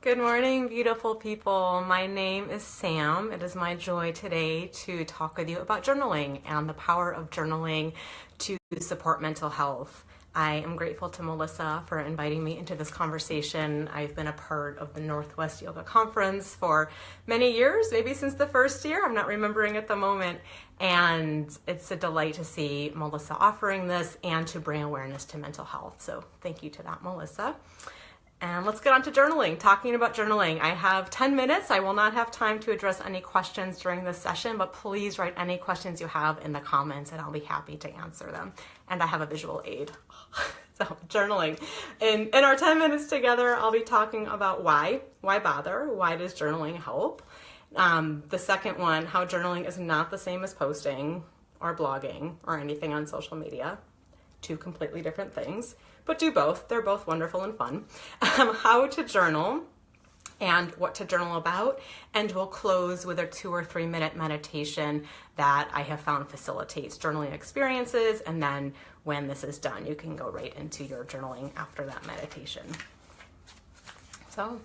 Good morning, beautiful people. My name is Sam. It is my joy today to talk with you about journaling and the power of journaling to support mental health. I am grateful to Melissa for inviting me into this conversation. I've been a part of the Northwest Yoga Conference for many years, maybe since the first year. I'm not remembering at the moment. And it's a delight to see Melissa offering this and to bring awareness to mental health. So thank you to that, Melissa. And let's get on to journaling. Talking about journaling, I have 10 minutes. I will not have time to address any questions during this session, but please write any questions you have in the comments and I'll be happy to answer them. And I have a visual aid. So journaling. In our 10 minutes together, I'll be talking about why bother? Why does journaling help? The second one, how journaling is not the same as posting or blogging or anything on social media. Two completely different things, but do both. They're both wonderful and fun. How to journal and what to journal about. And we'll close with a 2 or 3 minute meditation that I have found facilitates journaling experiences. And then when this is done, you can go right into your journaling after that meditation. So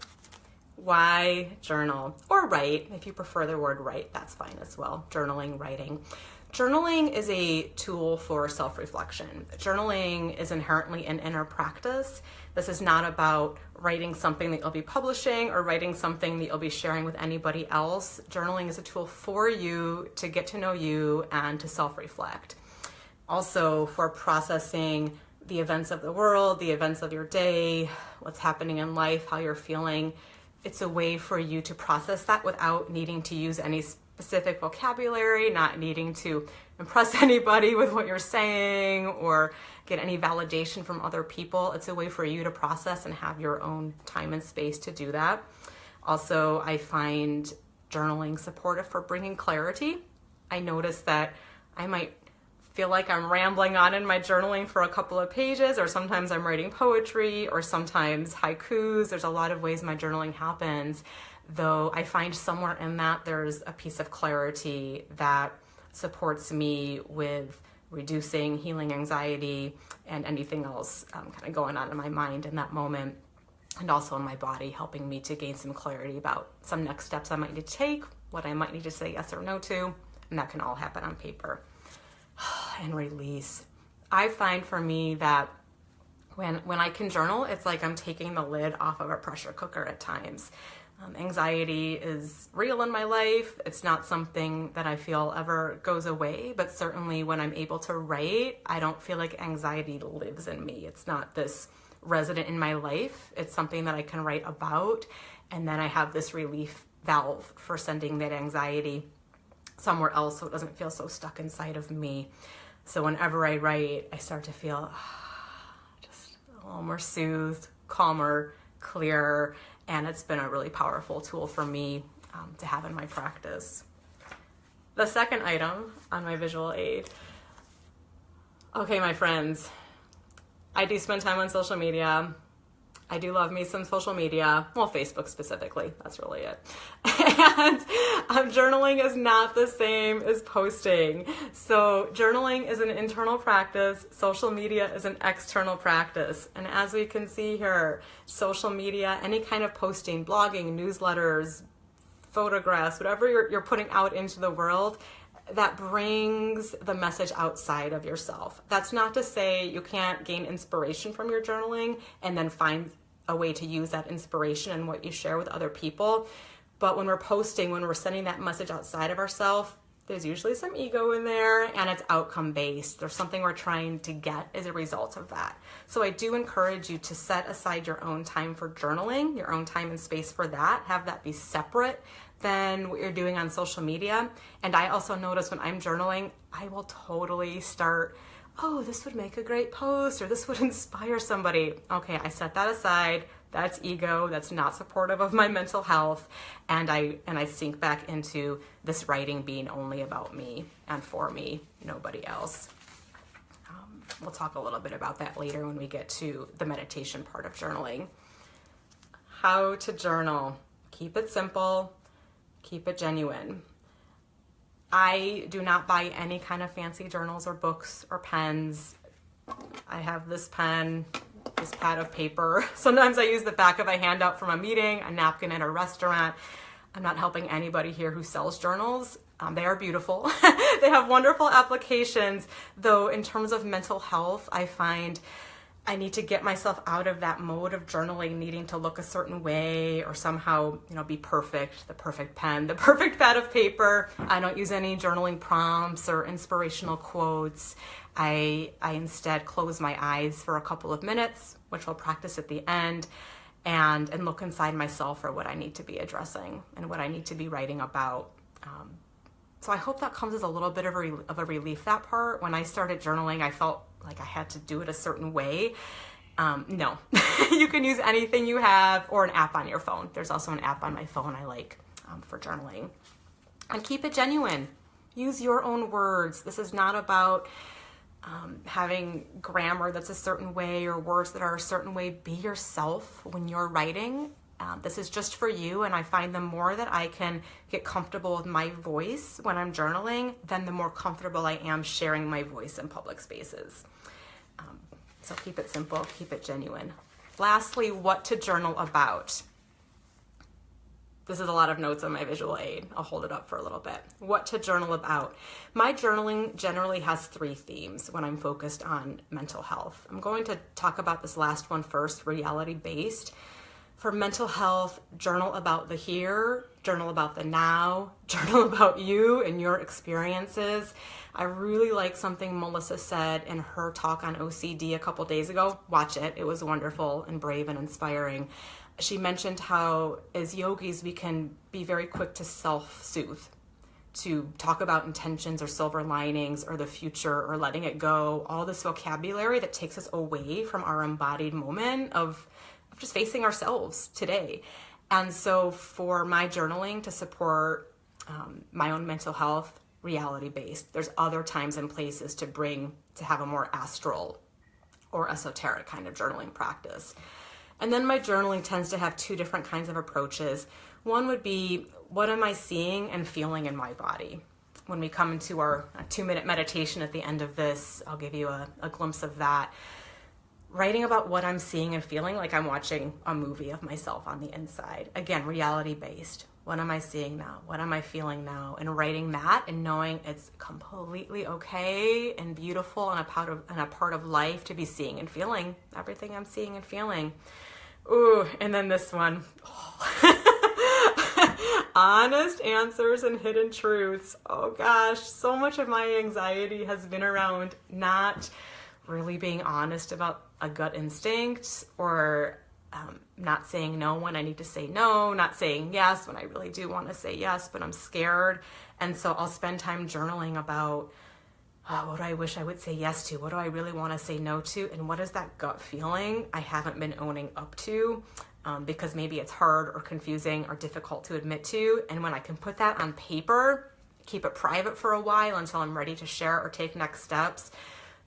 why journal or write? If you prefer the word write, that's fine as well. Journaling, writing. Journaling is a tool for self-reflection. Journaling is inherently an inner practice. This is not about writing something that you'll be publishing or writing something that you'll be sharing with anybody else. Journaling is a tool for you to get to know you and to self-reflect. Also for processing the events of the world, the events of your day, what's happening in life, how you're feeling. It's a way for you to process that without needing to use any specific vocabulary, not needing to impress anybody with what you're saying or get any validation from other people. It's a way for you to process and have your own time and space to do that. Also, I find journaling supportive for bringing clarity. I notice that I might feel like I'm rambling on in my journaling for a couple of pages, or sometimes I'm writing poetry, or sometimes haikus. There's a lot of ways my journaling happens, though I find somewhere in that there's a piece of clarity that supports me with reducing, healing anxiety, and anything else kind of going on in my mind in that moment, and also in my body, helping me to gain some clarity about some next steps I might need to take, what I might need to say yes or no to, and that can all happen on paper. And release. I find for me that when I can journal, it's like I'm taking the lid off of a pressure cooker at times. Anxiety is real in my life. It's not something that I feel ever goes away, but certainly when I'm able to write, I don't feel like anxiety lives in me. It's not this resident in my life. It's something that I can write about, and then I have this relief valve for sending that anxiety somewhere else so it doesn't feel so stuck inside of me. So whenever I write, I start to feel just a little more soothed, calmer, clearer, and it's been a really powerful tool for me to have in my practice. The second item on my visual aid. Okay, my friends, I do spend time on social media. I do love me some social media, well, Facebook specifically, that's really it. And journaling is not the same as posting. So journaling is an internal practice, social media is an external practice. And as we can see here, social media, any kind of posting, blogging, newsletters, photographs, whatever you're putting out into the world, that brings the message outside of yourself. That's not to say you can't gain inspiration from your journaling and then find a way to use that inspiration and what you share with other people. But when we're posting, when we're sending that message outside of ourselves, there's usually some ego in there and it's outcome based. There's something we're trying to get as a result of that. So I do encourage you to set aside your own time for journaling, your own time and space for that. Have that be separate than what you're doing on social media. And I also notice when I'm journaling, I will totally start, oh, this would make a great post, or this would inspire somebody. Okay, I set that aside. That's ego. That's not supportive of my mental health. And I sink back into this writing being only about me and for me, nobody else. We'll talk a little bit about that later when we get to the meditation part of journaling. How to journal. Keep it simple. Keep it genuine. I do not buy any kind of fancy journals or books or pens. I have this pen. this pad of paper. Sometimes I use the back of a handout from a meeting, a napkin at a restaurant. I'm not helping anybody here who sells journals. They are beautiful. They have wonderful applications, though in terms of mental health, I find I need to get myself out of that mode of journaling, needing to look a certain way or somehow, be perfect, the perfect pen, the perfect pad of paper. I don't use any journaling prompts or inspirational quotes. I instead close my eyes for a couple of minutes, which I'll practice at the end, and look inside myself for what I need to be addressing and what I need to be writing about. So I hope that comes as a little bit of a relief, that part. When I started journaling, I felt like I had to do it a certain way. No, you can use anything you have or an app on your phone. There's also an app on my phone I like for journaling. And keep it genuine. Use your own words. This is not about having grammar that's a certain way or words that are a certain way. Be yourself when you're writing. This is just for you, and I find the more that I can get comfortable with my voice when I'm journaling, then the more comfortable I am sharing my voice in public spaces. So keep it simple, keep it genuine. Lastly, what to journal about. This is a lot of notes on my visual aid. I'll hold it up for a little bit. What to journal about. My journaling generally has 3 themes when I'm focused on mental health. I'm going to talk about this last one first, reality-based. For mental health, journal about the here, journal about the now, journal about you and your experiences. I really like something Melissa said in her talk on OCD a couple days ago. Watch it. It was wonderful and brave and inspiring. She mentioned how as yogis, we can be very quick to self-soothe, to talk about intentions or silver linings or the future or letting it go, all this vocabulary that takes us away from our embodied moment of just facing ourselves today. And so for my journaling to support my own mental health, reality-based, there's other times and places to have a more astral or esoteric kind of journaling practice. And then my journaling tends to have 2 different kinds of approaches. One would be, what am I seeing and feeling in my body? When we come into our 2-minute meditation at the end of this, I'll give you a glimpse of that. Writing about what I'm seeing and feeling like I'm watching a movie of myself on the inside. Again, reality-based. What am I seeing now? What am I feeling now? And writing that and knowing it's completely okay and beautiful and a part of life to be seeing and feeling everything I'm seeing and feeling. Ooh, and then this one. Honest answers and hidden truths. Oh gosh, so much of my anxiety has been around not really being honest about a gut instinct, or not saying no when I need to say no, not saying yes when I really do want to say yes, but I'm scared. And so I'll spend time journaling about what do I wish I would say yes to? What do I really want to say no to? And what is that gut feeling I haven't been owning up to because maybe it's hard or confusing or difficult to admit to. And when I can put that on paper, keep it private for a while until I'm ready to share or take next steps,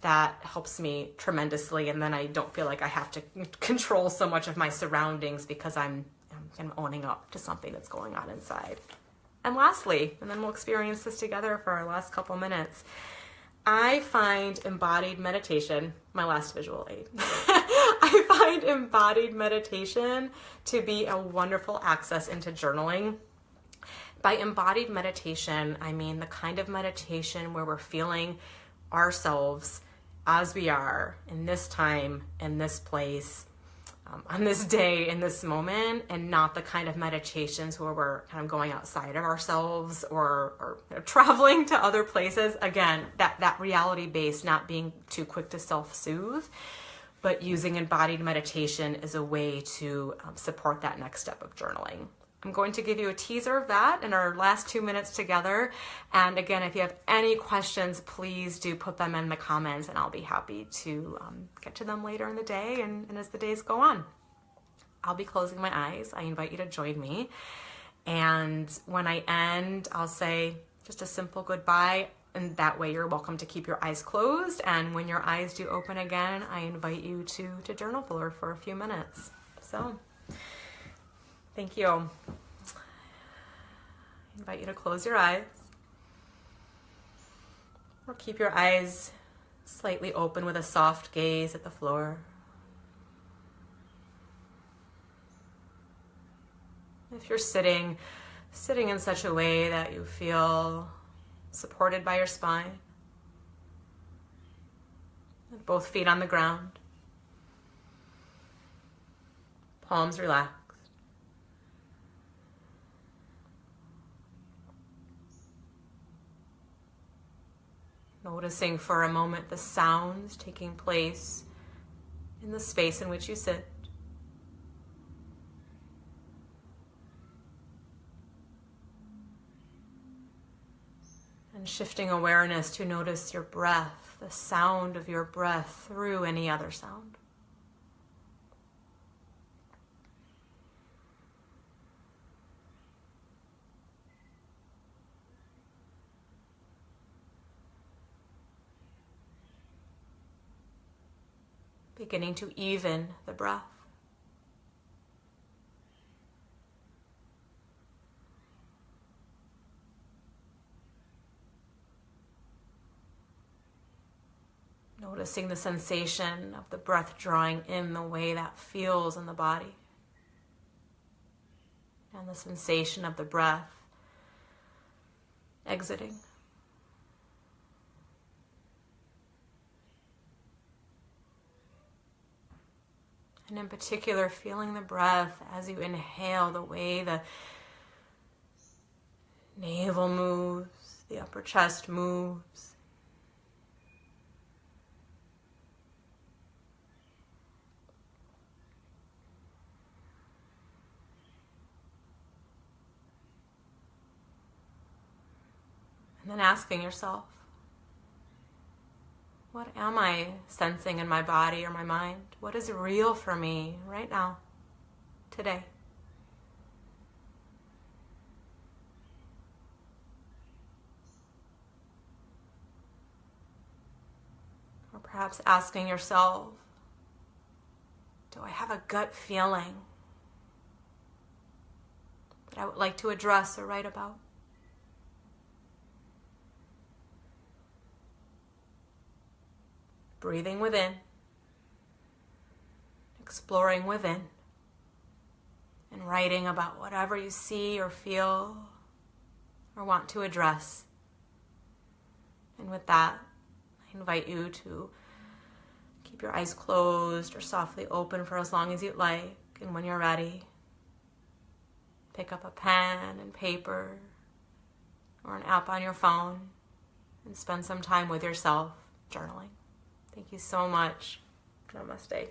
that helps me tremendously. And then I don't feel like I have to control so much of my surroundings because I'm owning up to something that's going on inside. And lastly, and then we'll experience this together for our last couple minutes, I find embodied meditation, my last visual aid, I find embodied meditation to be a wonderful access into journaling. By embodied meditation, I mean the kind of meditation where we're feeling ourselves as we are in this time, in this place, on this day, in this moment, and not the kind of meditations where we're kind of going outside of ourselves or traveling to other places. Again, that reality-based, not being too quick to self-soothe, but using embodied meditation as a way to support that next step of journaling. I'm going to give you a teaser of that in our last 2 minutes together. And again, if you have any questions, please do put them in the comments and I'll be happy to get to them later in the day and as the days go on. I'll be closing my eyes. I invite you to join me. And when I end, I'll say just a simple goodbye. And that way you're welcome to keep your eyes closed. And when your eyes do open again, I invite you to journal for a few minutes. So thank you. I invite you to close your eyes or keep your eyes slightly open with a soft gaze at the floor. If you're sitting in such a way that you feel supported by your spine, with both feet on the ground, palms relaxed. Noticing for a moment the sounds taking place in the space in which you sit. And shifting awareness to notice your breath, the sound of your breath through any other sound. Beginning to even the breath. Noticing the sensation of the breath drawing in the way that feels in the body. And the sensation of the breath exiting. And in particular, feeling the breath as you inhale, the way the navel moves, the upper chest moves. And then asking yourself, what am I sensing in my body or my mind? What is real for me right now, today? Or perhaps asking yourself, do I have a gut feeling that I would like to address or write about? Breathing within, exploring within, and writing about whatever you see or feel or want to address. And with that, I invite you to keep your eyes closed or softly open for as long as you'd like. And when you're ready, pick up a pen and paper or an app on your phone and spend some time with yourself journaling. Thank you so much. Namaste.